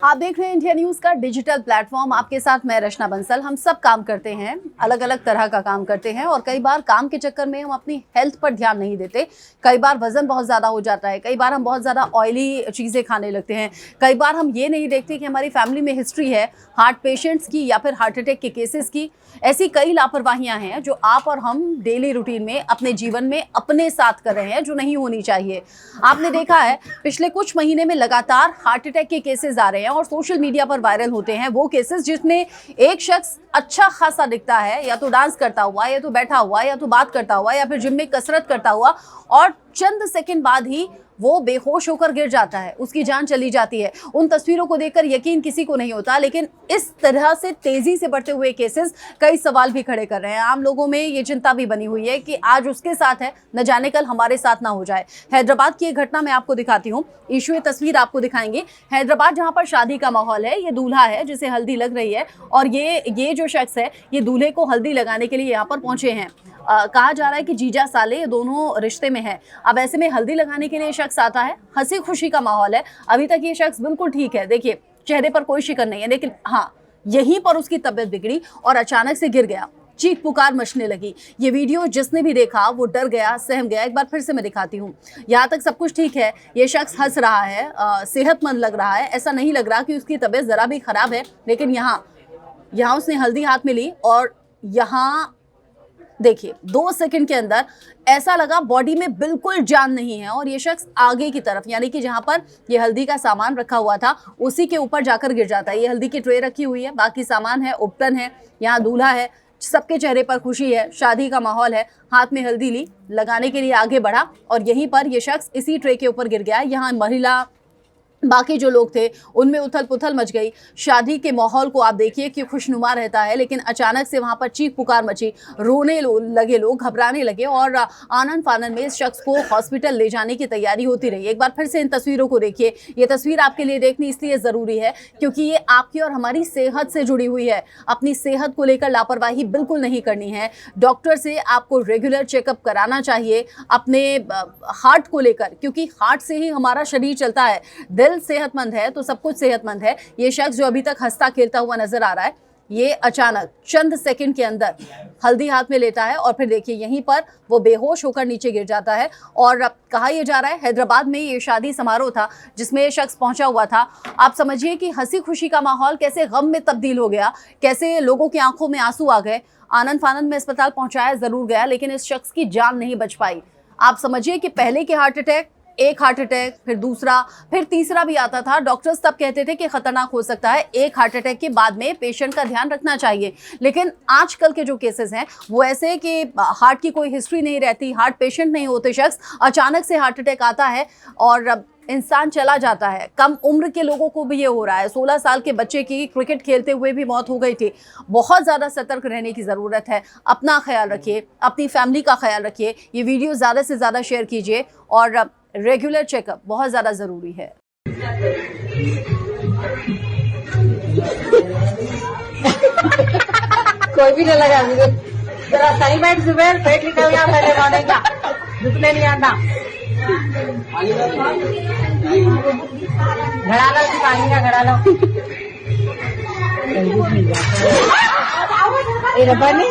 आप देख रहे हैं इंडिया न्यूज का डिजिटल प्लेटफॉर्म। आपके साथ मैं रचना बंसल। हम सब काम करते हैं, अलग अलग तरह का काम करते हैं और कई बार काम के चक्कर में हम अपनी हेल्थ पर ध्यान नहीं देते। कई बार वजन बहुत ज़्यादा हो जाता है, कई बार हम बहुत ज़्यादा ऑयली चीज़ें खाने लगते हैं, कई बार हम ये नहीं देखते कि हमारी फैमिली में हिस्ट्री है हार्ट पेशेंट्स की या फिर हार्ट अटैक के केसेस की। ऐसी कई लापरवाहियाँ हैं जो आप और हम डेली रूटीन में अपने जीवन में अपने साथ कर रहे हैं, जो नहीं होनी चाहिए। आपने देखा है पिछले कुछ महीने में लगातार हार्ट अटैक के केसेस आ रहे हैं और सोशल मीडिया पर वायरल होते हैं वो केसेस जिसमें एक शख्स अच्छा खासा दिखता है, या तो डांस करता हुआ, या तो बैठा हुआ, या तो बात करता हुआ, या फिर जिम में कसरत करता हुआ, और चंद सेकंड बाद ही वो बेहोश होकर गिर जाता है, उसकी जान चली जाती है। उन तस्वीरों को देखकर यकीन किसी को नहीं होता, लेकिन इस तरह से तेजी से बढ़ते हुए केसेस कई सवाल भी खड़े कर रहे हैं। आम लोगों में ये चिंता भी बनी हुई है कि आज उसके साथ है, न जाने कल हमारे साथ ना हो जाए। हैदराबाद की एक घटना मैं आपको दिखाती हूँ। ईशू ये तस्वीर आपको दिखाएंगे। हैदराबाद जहाँ पर शादी का माहौल है, ये दूल्हा है जिसे हल्दी लग रही है और ये जो शख्स है ये दूल्हे को हल्दी लगाने के लिए यहाँ पर पहुंचे हैं। कहा जा रहा है कि जीजा साले ये दोनों रिश्ते में हैं। अब ऐसे में हल्दी लगाने के लिए शख्स आता है, हंसी खुशी का माहौल है। अभी तक ये शख्स बिल्कुल ठीक है, देखिए चेहरे पर कोई शिकन नहीं है, लेकिन हाँ यहीं पर उसकी तबीयत बिगड़ी और अचानक से गिर गया। चीख पुकार मचने लगी। ये वीडियो जिसने भी देखा वो डर गया, सहम गया। एक बार फिर से मैं दिखाती हूँ। यहाँ तक सब कुछ ठीक है, ये शख्स हंस रहा है, सेहतमंद लग रहा है, ऐसा नहीं लग रहा कि उसकी तबीयत जरा भी खराब है। लेकिन यहाँ उसने हल्दी हाथ में ली और यहाँ देखिए 2 सेकंड के अंदर ऐसा लगा बॉडी में बिल्कुल जान नहीं है और ये शख्स आगे की तरफ, यानी कि जहां पर ये हल्दी का सामान रखा हुआ था उसी के ऊपर जाकर गिर जाता है। ये हल्दी की ट्रे रखी हुई है, बाकी सामान है, उपटन है, यहाँ दूल्हा है, सबके चेहरे पर खुशी है, शादी का माहौल है। हाथ में हल्दी ली, लगाने के लिए आगे बढ़ा और यहीं पर ये शख्स इसी ट्रे के ऊपर गिर गया। यहाँ महिला, बाकी जो लोग थे उनमें उथल पुथल मच गई। शादी के माहौल को आप देखिए कि खुशनुमा रहता है, लेकिन अचानक से वहां पर चीख पुकार मची, रोने लगे लोग, घबराने लगे और आनन फानन में इस शख्स को हॉस्पिटल ले जाने की तैयारी होती रही। एक बार फिर से इन तस्वीरों को देखिए। ये तस्वीर आपके लिए देखनी इसलिए ज़रूरी है क्योंकि ये आपकी और हमारी सेहत से जुड़ी हुई है। अपनी सेहत को लेकर लापरवाही बिल्कुल नहीं करनी है। डॉक्टर से आपको रेगुलर चेकअप कराना चाहिए अपने हार्ट को लेकर, क्योंकि हार्ट से ही हमारा शरीर चलता है। दिल सेहतमंद है तो सब कुछ सेहतमंद है। ये शख्स जो अभी तक हंसता खेलता हुआ नजर आ रहा है, ये अचानक चंद सेकंड के अंदर हल्दी हाथ में लेता है और फिर देखिए यहीं पर वो बेहोश होकर नीचे गिर जाता है। और अब कहा यह जा रहा है हैदराबाद में ये शादी समारोह था जिसमें ये शख्स पहुंचा हुआ था। आप समझिए कि हंसी खुशी का माहौल कैसे गम में तब्दील हो गया, कैसे लोगों की आंखों में आंसू आ गए। आनंद फानंद में अस्पताल पहुंचाया जरूर गया, लेकिन इस शख्स की जान नहीं बच पाई। आप समझिए कि पहले के हार्ट अटैक, एक हार्ट अटैक, फिर दूसरा, फिर तीसरा भी आता था। डॉक्टर्स तब कहते थे कि खतरनाक हो सकता है, एक हार्ट अटैक के बाद में पेशेंट का ध्यान रखना चाहिए। लेकिन आजकल के जो केसेस हैं वो ऐसे कि हार्ट की कोई हिस्ट्री नहीं रहती, हार्ट पेशेंट नहीं होते शख्स, अचानक से हार्ट अटैक आता है और इंसान चला जाता है। कम उम्र के लोगों को भी ये हो रहा है। 16 साल के बच्चे की क्रिकेट खेलते हुए भी मौत हो गई थी। बहुत ज़्यादा सतर्क रहने की ज़रूरत है। अपना ख्याल रखिए, अपनी फैमिली का ख्याल रखिए। ये वीडियो ज़्यादा से ज़्यादा शेयर कीजिए और रेगुलर चेकअप बहुत ज़्यादा ज़रूरी है। कोई भी नहीं लगा मुझे। जरा सही बैठ जुबैर, पेट निकल गया मेरे खाने का, रुकने नहीं आता। घड़ा लो पानी का, घड़ा लो। ये रब्बा नहीं